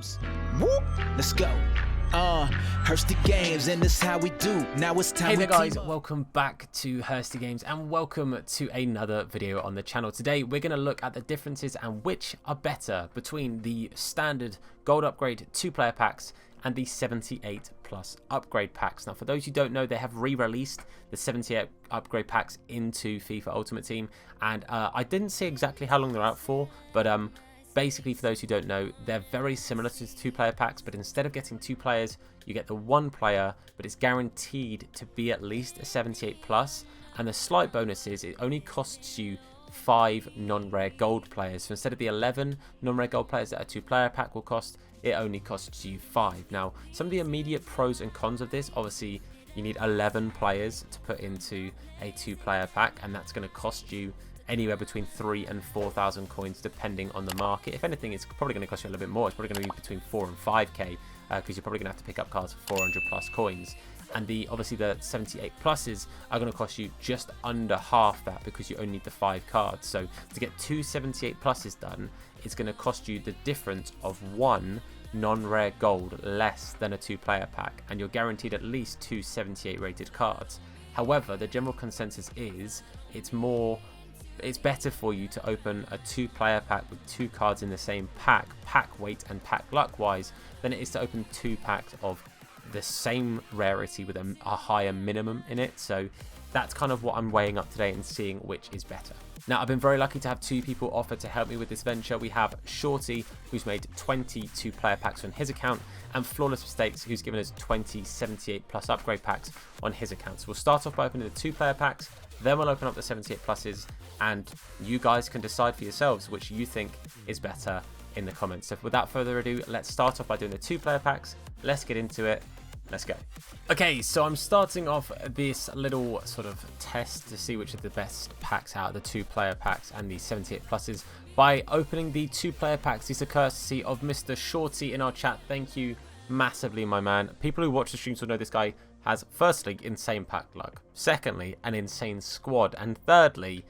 games. Whoop, let's go. Hursty Games, and this is how we do. Now it's time. Hey there guys, welcome back to Hursty Games and welcome to another video on the channel. Today we're going to look at the differences and which are better between the standard gold upgrade 2-player packs and the 78 plus upgrade packs. Now for those who don't know, they have re-released the 78 upgrade packs into FIFA Ultimate Team, and I didn't see exactly how long they're out for, but basically, for those who don't know, they're very similar to the 2-player packs, but instead of getting 2 players, you get the 1 player, but it's guaranteed to be at least a 78 plus. And the slight bonus is it only costs you 5 non-rare gold players. So instead of the 11 non-rare gold players that a 2-player pack will cost, it only costs you 5. Now, some of the immediate pros and cons of this, obviously, you need 11 players to put into a 2-player pack, and that's going to cost you anywhere between 3,000 and 4,000 coins depending on the market. If anything, it's probably going to cost you a little bit more. It's probably going to be between 4 and 5k because you're probably going to have to pick up cards for 400 plus coins. And obviously the 78 pluses are going to cost you just under half that because you only need the 5 cards. So to get 2 78 pluses done, it's going to cost you the difference of 1 non-rare gold less than a 2-player pack, and you're guaranteed at least 2 78 rated cards. However, the general consensus is it's better for you to open a 2-player pack with 2 cards in the same pack weight and pack luck wise, than it is to open 2 packs of the same rarity with a higher minimum in it. So that's kind of what I'm weighing up today and seeing which is better. Now, I've been very lucky to have 2 people offer to help me with this venture. We have Shorty, who's made 20 2-player packs on his account, and Flawless Mistakes, who's given us 20 78 plus upgrade packs on his account. So we'll start off by opening the 2-player packs, then we'll open up the 78 pluses, and you guys can decide for yourselves which you think is better in the comments. So without further ado, let's start off by doing the 2-player packs. Let's get into it. Let's go. Okay, so I'm starting off this little sort of test to see which are the best packs out of the 2-player packs and the 78 pluses by opening the 2-player packs. These are courtesy of Mr. Shorty in our chat. Thank you massively, my man. People who watch the streams will know this guy has, firstly, insane pack luck, secondly, an insane squad, and thirdly,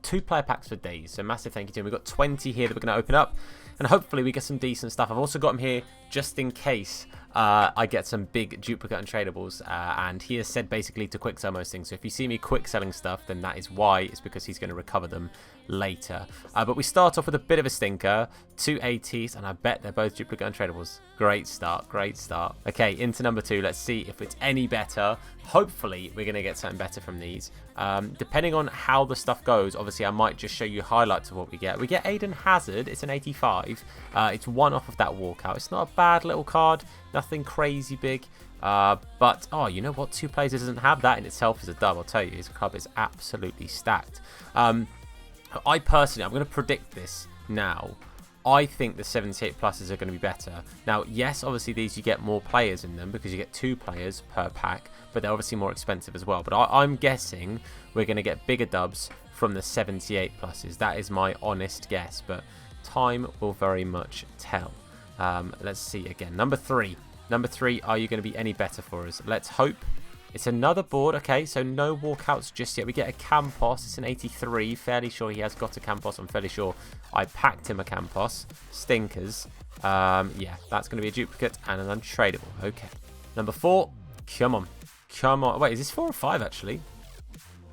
2-player packs for days. So massive thank you to him. We've got 20 here that we're going to open up, and hopefully we get some decent stuff. I've also got him here just in case I get some big duplicate untradables, and he has said basically to quick sell most things. So if you see me quick selling stuff, then that is why. It's because he's going to recover them later. But we start off with a bit of a stinker, 2 ATs, and I bet they're both duplicate untradables. Great start, great start. Okay, into number 2. Let's see if it's any better. Hopefully we're going to get something better from these. Depending on how the stuff goes, obviously I might just show you highlights of what we get. We get Aiden Hazard. It's an 85. It's 1 off of that walkout. It's not a bad little card, nothing crazy big, but oh, you know what, 2 players doesn't have that in itself is a dub. I'll tell you, his club is absolutely stacked. I personally, I'm going to predict this now. I think the 78 pluses are going to be better. Now, yes, obviously these you get more players in them because you get 2 players per pack, but they're obviously more expensive as well. But I'm guessing we're going to get bigger dubs from the 78 pluses. That is my honest guess, but time will very much tell. Let's see again. Number 3. Number 3, are you going to be any better for us? Let's hope. It's another board. Okay, so no walkouts just yet. We get a Campos. It's an 83. Fairly sure he has got a Campos. I'm fairly sure I packed him a Campos. Stinkers. Yeah, that's going to be a duplicate and an untradeable. Okay. Number 4. Come on. Come on. Wait, is this 4 or 5 actually?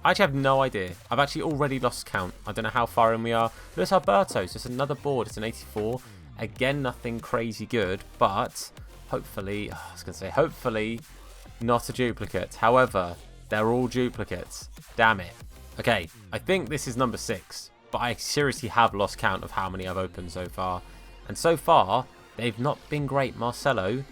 I actually have no idea. I've actually already lost count. I don't know how far in we are. There's ALBERTO. So it's another board. It's an 84. Again, nothing crazy good, but hopefully, I was going to say, hopefully not a duplicate. However, they're all duplicates. Damn it. Okay, I think this is number 6, but I seriously have lost count of how many I've opened so far. And so far, they've not been great. Marcelo,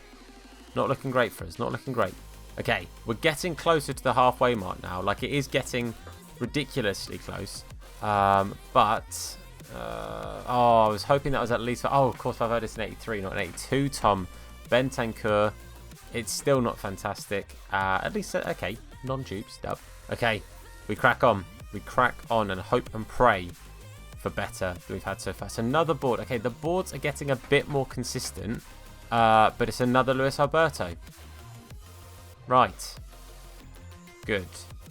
not looking great for us. Not looking great. Okay, we're getting closer to the halfway mark now. Like, it is getting ridiculously close. Oh, I was hoping that was at least... Oh, of course, I've heard it's an 83, not an 82, Tom. BENTANCUR. It's still not fantastic. At least, okay, non-dupes, dub. Okay, we crack on. We crack on and hope and pray for better than we've had so far. It's another board. Okay, the boards are getting a bit more consistent, but it's another Luis Alberto. Right. Good.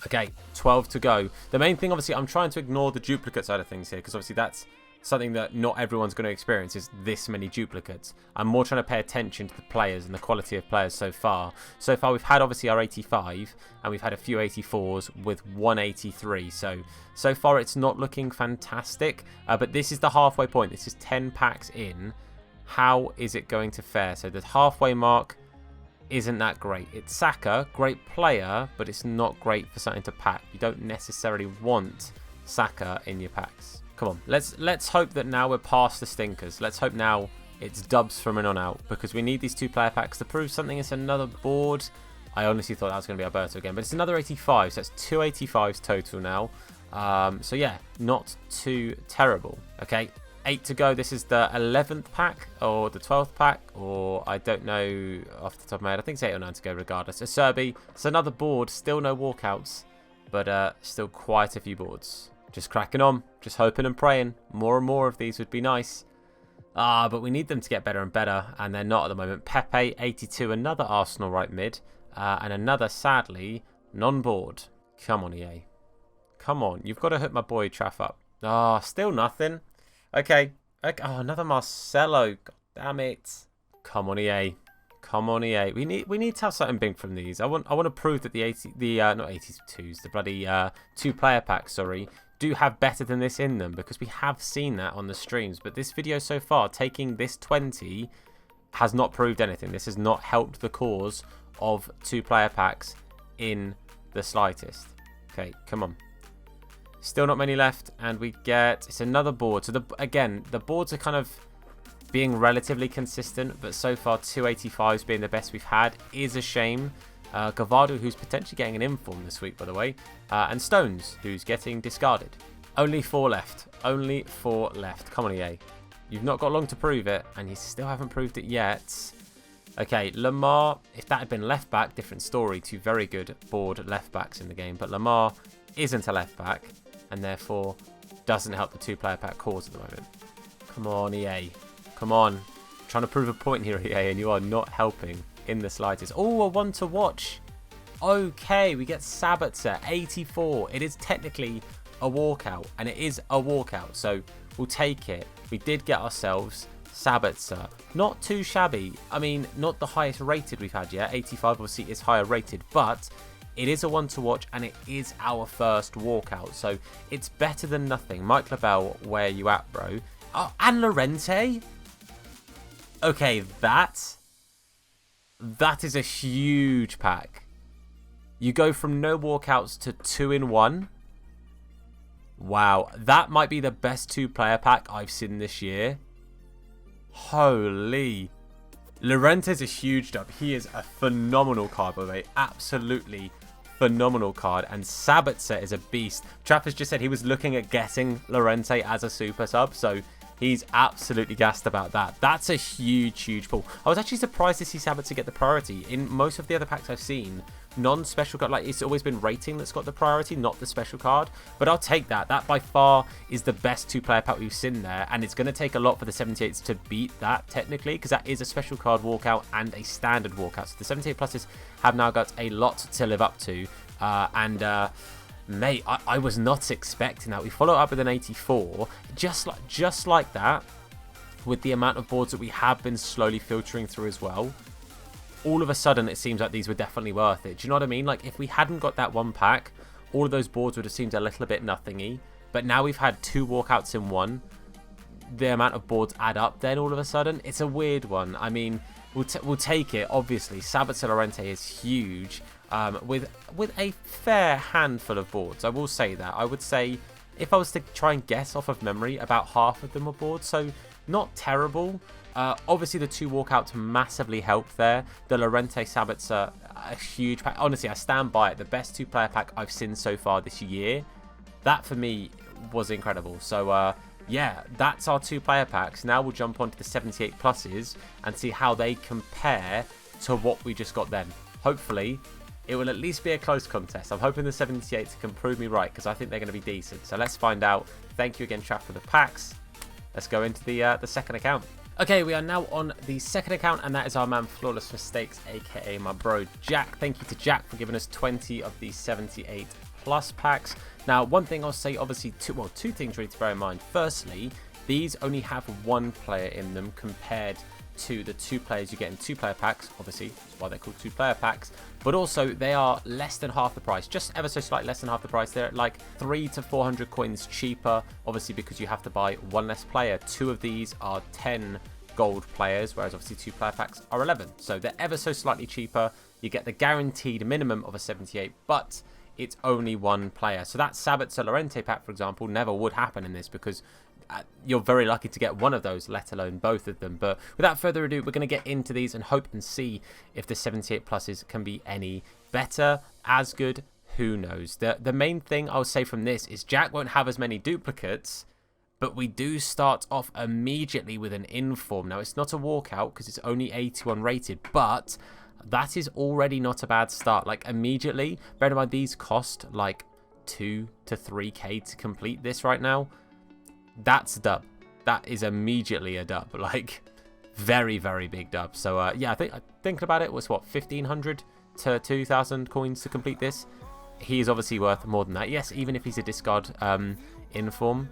Okay, 12 to go. The main thing, obviously, I'm trying to ignore the duplicate side of things here, because obviously that's something that not everyone's going to experience is this many duplicates. I'm more trying to pay attention to the players and the quality of players so far. So far we've had obviously our 85 and we've had a few 84s with 183. So far it's not looking fantastic, but this is the halfway point. This is 10 packs in. How is it going to fare? So the halfway mark isn't that great. It's Saka, great player, but it's not great for something to pack. You don't necessarily want Saka in your packs. Come on, let's hope that now we're past the stinkers. Let's hope now it's dubs from in on out, because we need these 2 player packs to prove something. It's another board. I honestly thought that was going to be Alberto again, but it's another 85, so it's 2 85s total now. So yeah, not too terrible. Okay, 8 to go. This is the 11th pack or the 12th pack, or I don't know off the top of my head. I think it's 8 or 9 to go regardless. So Serbi, it's another board. Still no walkouts, but still quite a few boards. Just cracking on, just hoping and praying. More and more of these would be nice. But we need them to get better and better, and they're not at the moment. Pepe, 82, another Arsenal right mid, and another, sadly, non-board. Come on, EA. Come on, you've got to hook my boy Traff up. Still nothing. Okay. Oh, another Marcelo. God damn it. Come on, EA. Come on, EA. We need to have something big from these. I want to prove that not 82s, the bloody 2 player packs, sorry, do have better than this in them, because we have seen that on the streams. But this video so far, taking this 20, has not proved anything. This has not helped the cause of 2 player packs in the slightest. Okay, come on. Still not many left, and we get, it's another board. So again, the boards are kind of being relatively consistent, but so far 285s being the best we've had is a shame. Gavadu, who's potentially getting an inform this week, by the way, and Stones, who's getting discarded. Only 4 left. Only 4 left. Come on, EA. You've not got long to prove it, and you still haven't proved it yet. Okay, LEMAR, if that had been left back, different story. 2 very good board left backs in the game, but LEMAR isn't a left back, and therefore doesn't help the 2 player pack cause at the moment. Come on, EA. Come on. I'm trying to prove a point here, EA, and you are not helping in the slightest. Oh, a 1 to watch. Okay, we get Sabitzer, 84. It is technically a walkout, and it is a walkout, so we'll take it. We did get ourselves Sabitzer. Not too shabby. I mean, not the highest rated we've had yet. 85 obviously is higher rated, but it is a 1 to watch, and it is our first walkout, so it's better than nothing. Mike LaBelle, where you at, bro? Oh, and Llorente? Okay, that is a huge pack. You go from no walkouts to 2 in 1. Wow, that might be the best 2 player pack I've seen this year. Holy. Llorente's a huge dub. He is a phenomenal card, by the way. Absolutely phenomenal card. And Sabitzer is a beast. Trapp has just said he was looking at getting Llorente as a super sub, so he's absolutely gassed about that. That's a huge pull. I was actually surprised to see Sabitzer get the priority. In most of the other packs I've seen, non-special card, like, it's always been rating that's got the priority, not the special card. But I'll take that. That by far is the best 2 player pack we've seen there, and it's going to take a lot for the 78s to beat that technically, because that is a special card walkout and a standard walkout. So the 78 pluses have now got a lot to live up to, mate, I was not expecting that. We follow up with an 84, just like that, with the amount of boards that we have been slowly filtering through as well. All of a sudden, it seems like these were definitely worth it. Do you know what I mean? Like, if we hadn't got that 1 pack, all of those boards would have seemed a little bit nothingy. But now we've had 2 walkouts in 1. The amount of boards add up then all of a sudden. It's a weird one. I mean, we'll take it, obviously. Sabitzer Llorente is huge. With a fair handful of boards, I will say that. I would say, if I was to try and guess off of memory, about half of them were boards, so not terrible. Obviously, the 2 walkouts massively helped there. The Llorente Sabitzer, a huge pack. Honestly, I stand by it. The best 2 player pack I've seen so far this year. That, for me, was incredible. So, yeah, that's our 2 player packs. Now we'll jump onto the 78 pluses and see how they compare to what we just got then. Hopefully, it will at least be a close contest. I'm hoping the 78s can prove me right, because I think they're going to be decent. So let's find out. Thank you again, Traff, for the packs. Let's go into the second account. Okay, we are now on the second account, and that is our man Flawless Mistakes, aka my bro Jack. Thank you to Jack for giving us 20 of these 78 plus packs. Now, one thing I'll say, obviously, two things really to bear in mind. Firstly, these only have one player in them compared to the 2 players you get in 2 player packs. Obviously, that's why they're called 2 player packs. But also, they are less than half the price, just ever so slightly less than half the price. They're like 300 to 400 coins cheaper, obviously, because you have to buy 1 less player. 2 of these are 10 gold players, whereas obviously 2 player packs are 11. So they're ever so slightly cheaper. You get the guaranteed minimum of a 78, but it's only 1 player. So that Sabitzer Llorente pack, for example, never would happen in this, because you're very lucky to get 1 of those, let alone both of them. But without further ado, we're going to get into these and hope and see if the 78 pluses can be any better, as good, who knows. The main thing I'll say from this is Jack won't have as many duplicates, but we do start off immediately with an inform. Now, it's not a walkout because it's only 81 rated, but that is already not a bad start. Like, immediately, bear in mind these cost like 2 to 3k to complete this right now. That's a dub. That is immediately a dub. Like, very, very big dub. So, yeah, thinking about it was, what, 1,500 to 2,000 coins to complete this? He is obviously worth more than that. Yes, even if he's a discard inform,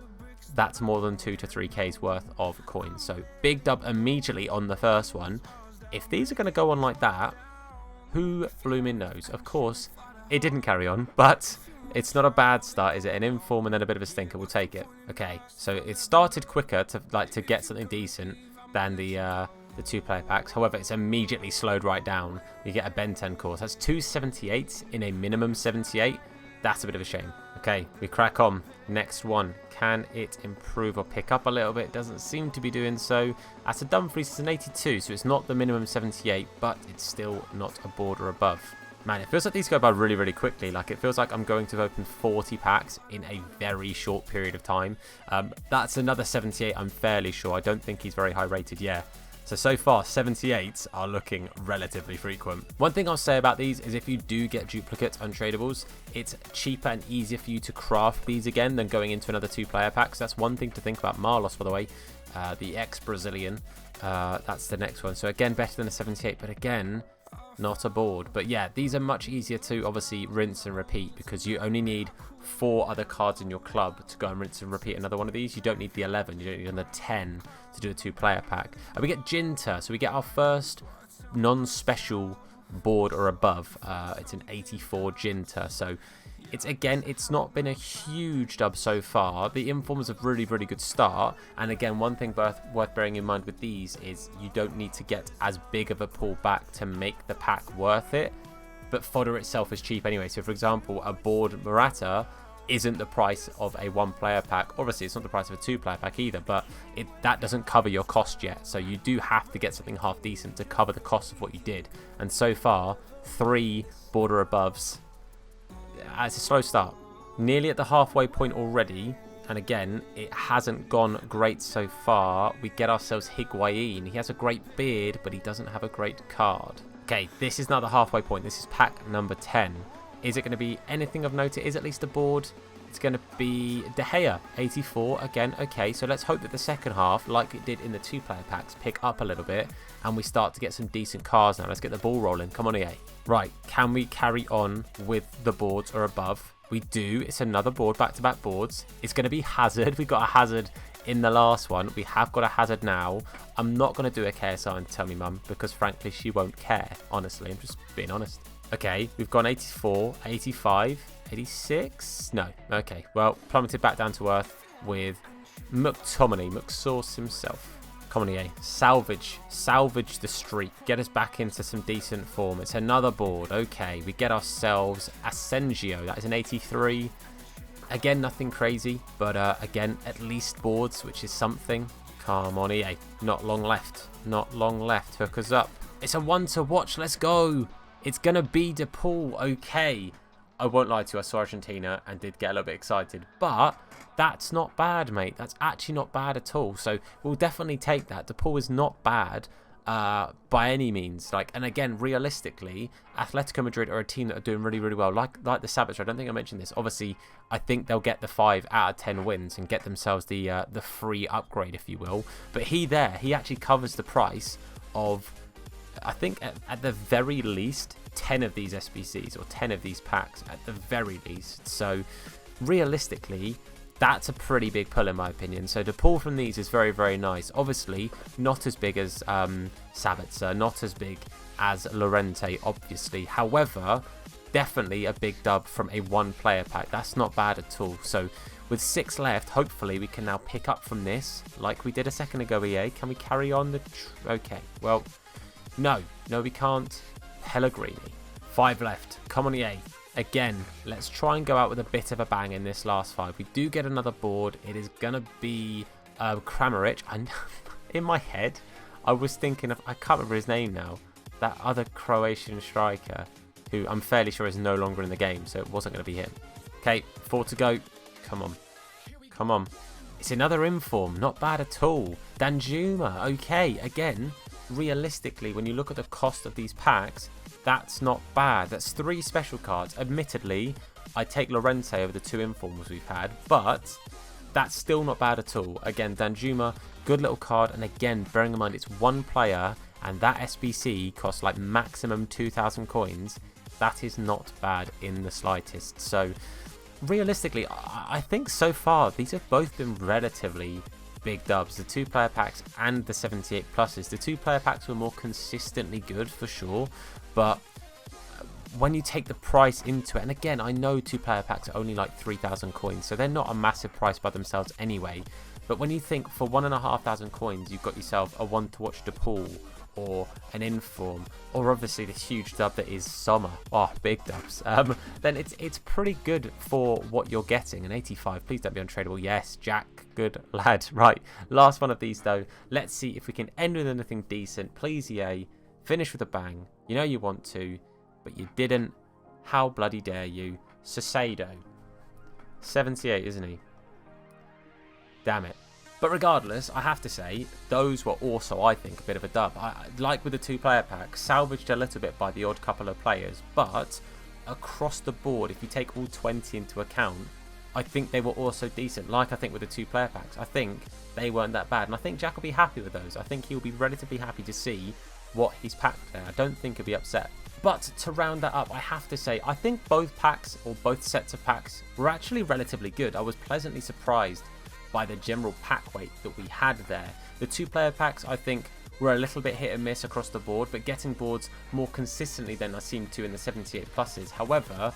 that's more than 2 to 3k's worth of coins. So, big dub immediately on the first one. If these are going to go on like that, who blooming knows? Of course, it didn't carry on, but it's not a bad start, is it? An inform and then a bit of a stinker. We'll take it. Okay, so it started quicker to get something decent than the 2 player packs. However, it's immediately slowed right down. You get a BENTANCUR. That's 278 in a minimum 78. That's a bit of a shame. Okay, we crack on. Next one. Can it improve or pick up a little bit? Doesn't seem to be doing so. That's a Dumfries. It's an 82, so it's not the minimum 78, but it's still not a board or above. Man, it feels like these go by really, really quickly. Like, it feels like I'm going to open 40 packs in a very short period of time. That's another 78, I'm fairly sure. I don't think he's very high rated, yeah. So far, 78s are looking relatively frequent. One thing I'll say about these is if you do get duplicates untradables, it's cheaper and easier for you to craft these again than going into another 2 player packs. That's one thing to think about. Marlos, by the way, the ex-Brazilian. That's the next one. So again, better than a 78, but again, not a board. But yeah, these are much easier to obviously rinse and repeat, because you only need 4 other cards in your club to go and rinse and repeat another one of these. You don't need the 11, you don't need another 10 to do a 2 player pack. And we get GINTER, so we get our first non-special board or above. It's an 84 GINTER, so it's not been a huge dub so far. The inform is a really, really good start. And again, one thing worth bearing in mind with these is you don't need to get as big of a pull back to make the pack worth it. But fodder itself is cheap anyway. So for example, a board Morata isn't the price of a 1 player pack. Obviously, it's not the price of a 2 player pack either, but that doesn't cover your cost yet. So you do have to get something half decent to cover the cost of what you did. And so far, 3 border aboves. It's a slow start. Nearly at the halfway point already. And again, it hasn't gone great so far. We get ourselves Higuain. He has a great beard, but he doesn't have a great card. Okay, this is now the halfway point. This is pack number 10. Is it going to be anything of note? It is at least a board. It's going to be De Gea, 84. Again, okay, so let's hope that the second half, like it did in the 2 player packs, pick up a little bit and we start to get some decent cards now. Let's get the ball rolling. Come on, EA. Right, can we carry on with the boards or above? We do. It's another board, back-to-back boards. It's going to be Hazard. We got a Hazard in the last one. We have got a Hazard now. I'm not going to do a KSI and tell me mum, because frankly she won't care. Honestly, I'm just being honest. Okay, we've gone 84, 85, 86. No, okay, well, plummeted back down to earth with McTominay, McSauce himself. Come on, EA, salvage the streak, get us back into some decent form. It's another board. Okay, we get ourselves Asensio. That is an 83. Again, nothing crazy, but again, at least boards, which is something. Come on, EA. Not long left. Not long left. Hook us up. It's a one to watch. Let's go. It's going to be De Paul. Okay. I won't lie to you. I saw Argentina and did get a little bit excited. But that's not bad, mate. That's actually not bad at all. So we'll definitely take that. De Paul is not bad by any means. And again, realistically, Atletico Madrid are a team that are doing really, really well. Like the SABITZER. I don't think I mentioned this. Obviously, I think they'll get the 5 out of 10 wins and get themselves the free upgrade, if you will. But he actually covers the price of, I think, at the very least, 10 of these SBCs or 10 of these packs at the very least. So realistically, That's a pretty big pull in my opinion. So to pull from these is very, very nice. Obviously, not as big as Sabitzer, not as big as Lorente, obviously. However, definitely a big dub from a 1-player pack. That's not bad at all. So with 6 left, hopefully we can now pick up from this like we did a second ago, EA. Can we carry on the... Okay, well, no, we can't. Pellegrini. 5 left. Come on, EA. Again, let's try and go out with a bit of a bang in this last 5. We do get another board. It is going to be KRAMARIC. And in my head, I was thinking of... I can't remember his name now. That other Croatian striker who I'm fairly sure is no longer in the game, so it wasn't going to be him. Okay, 4 to go. Come on. Come on. It's another inform. Not bad at all. DANJUMA. Okay, again, realistically, when you look at the cost of these packs, that's not bad. That's 3 special cards. Admittedly, I take Lorente over the 2 informs we've had, but that's still not bad at all. Again, DANJUMA, good little card, and again, bearing in mind it's 1 player, and that SBC costs like maximum 2,000 coins. That is not bad in the slightest. So realistically, I think so far these have both been relatively big dubs. The 2-player packs and the 78 pluses. The 2-player packs were more consistently good for sure, but when you take the price into it, and again, I know 2-player packs are only like 3,000 coins, so they're not a massive price by themselves anyway. But when you think for 1,500 coins, you've got yourself a one to watch the pool, or an inform, or obviously the huge dub that is Sommer. Oh, big dubs. Then it's pretty good for what you're getting. An 85, please don't be untradeable. Yes, Jack, good lad. Right, last one of these though. Let's see if we can end with anything decent. Please, EA, finish with a bang. You know you want to, but you didn't. How bloody dare you? Sasado. 78, isn't he? Damn it. But regardless, I have to say, those were also, I think, a bit of a dub. Like with the 2-player pack, salvaged a little bit by the odd couple of players, but across the board, if you take all 20 into account, I think they were also decent. Like I think with the 2-player packs, I think they weren't that bad, and I think Jack will be happy with those. I think he'll be relatively happy to see what he's packed there. I don't think he'll be upset. But to round that up, I have to say, I think both packs, or both sets of packs, were actually relatively good. I was pleasantly surprised by the general pack weight that we had there. The 2-player packs, I think, were a little bit hit and miss across the board, but getting boards more consistently than I seem to in the 78 pluses. However,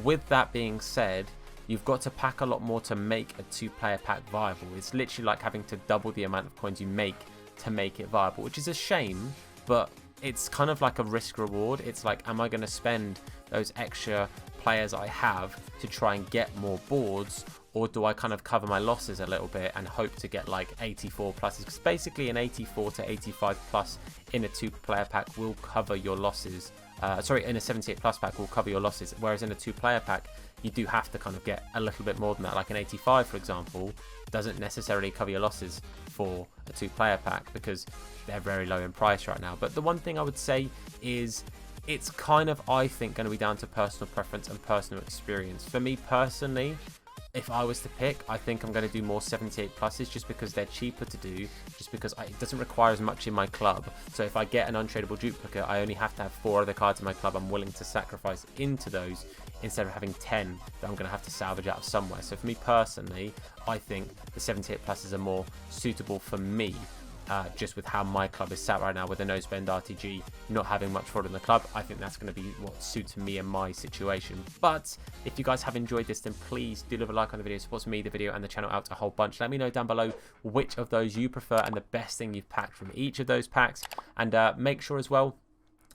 with that being said, you've got to pack a lot more to make a 2-player pack viable. It's literally like having to double the amount of coins you make to make it viable, which is a shame, but it's kind of like a risk reward. It's like, am I going to spend those extra players I have to try and get more boards, or do I kind of cover my losses a little bit and hope to get like 84 pluses? Because basically an 84 to 85 plus in a 2-player pack will cover your losses. In a 78 plus pack will cover your losses, whereas in a 2-player pack you do have to kind of get a little bit more than that. Like an 85, for example, doesn't necessarily cover your losses for a 2-player pack because they're very low in price right now. But the one thing I would say is it's kind of, I think, going to be down to personal preference and personal experience. For me personally, if I was to pick, I think I'm going to do more 78 pluses just because they're cheaper to do, just because it doesn't require as much in my club. So if I get an untradeable duplicate, I only have to have 4 other cards in my club I'm willing to sacrifice into those instead of having 10 that I'm going to have to salvage out of somewhere. So for me personally, I think the 78 pluses are more suitable for me. Just with how my club is sat right now with a no spend RTG, not having much fraud in the club, I think that's going to be what suits me and my situation. But if you guys have enjoyed this, then please do leave a like on the video, supports me, the video and the channel out a whole bunch. Let me know down below which of those you prefer and the best thing you've packed from each of those packs, and make sure as well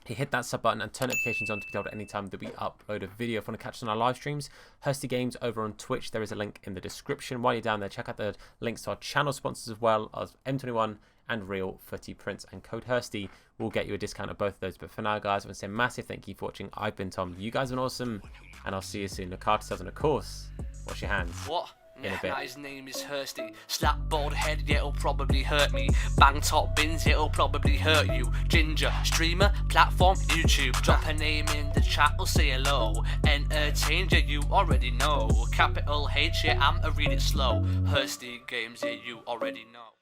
you hit that sub button and turn notifications on to be told at any time that we upload a video. If you want to catch us on our live streams, Hursty Games over on Twitch, there is a link in the description. While you're down there, check out the links to our channel sponsors as well as M21 and Real Footy Prints, and code Hursty will get you a discount of both of those. But for now, guys, I want to say a massive thank you for watching. I've been Tom. You guys are awesome, and I'll see you soon. The card says, and of course, wash your hands. What? In a bit. His name is Hursty. Slap bald head, yeah, it'll probably hurt me. Bang top bins, it'll probably hurt you. Ginger, streamer, platform, YouTube. Drop a name in the chat, we'll say hello. Entertain, yeah, you already know. Capital H, yeah, I'ma read it slow. Hursty Games, yeah, you already know.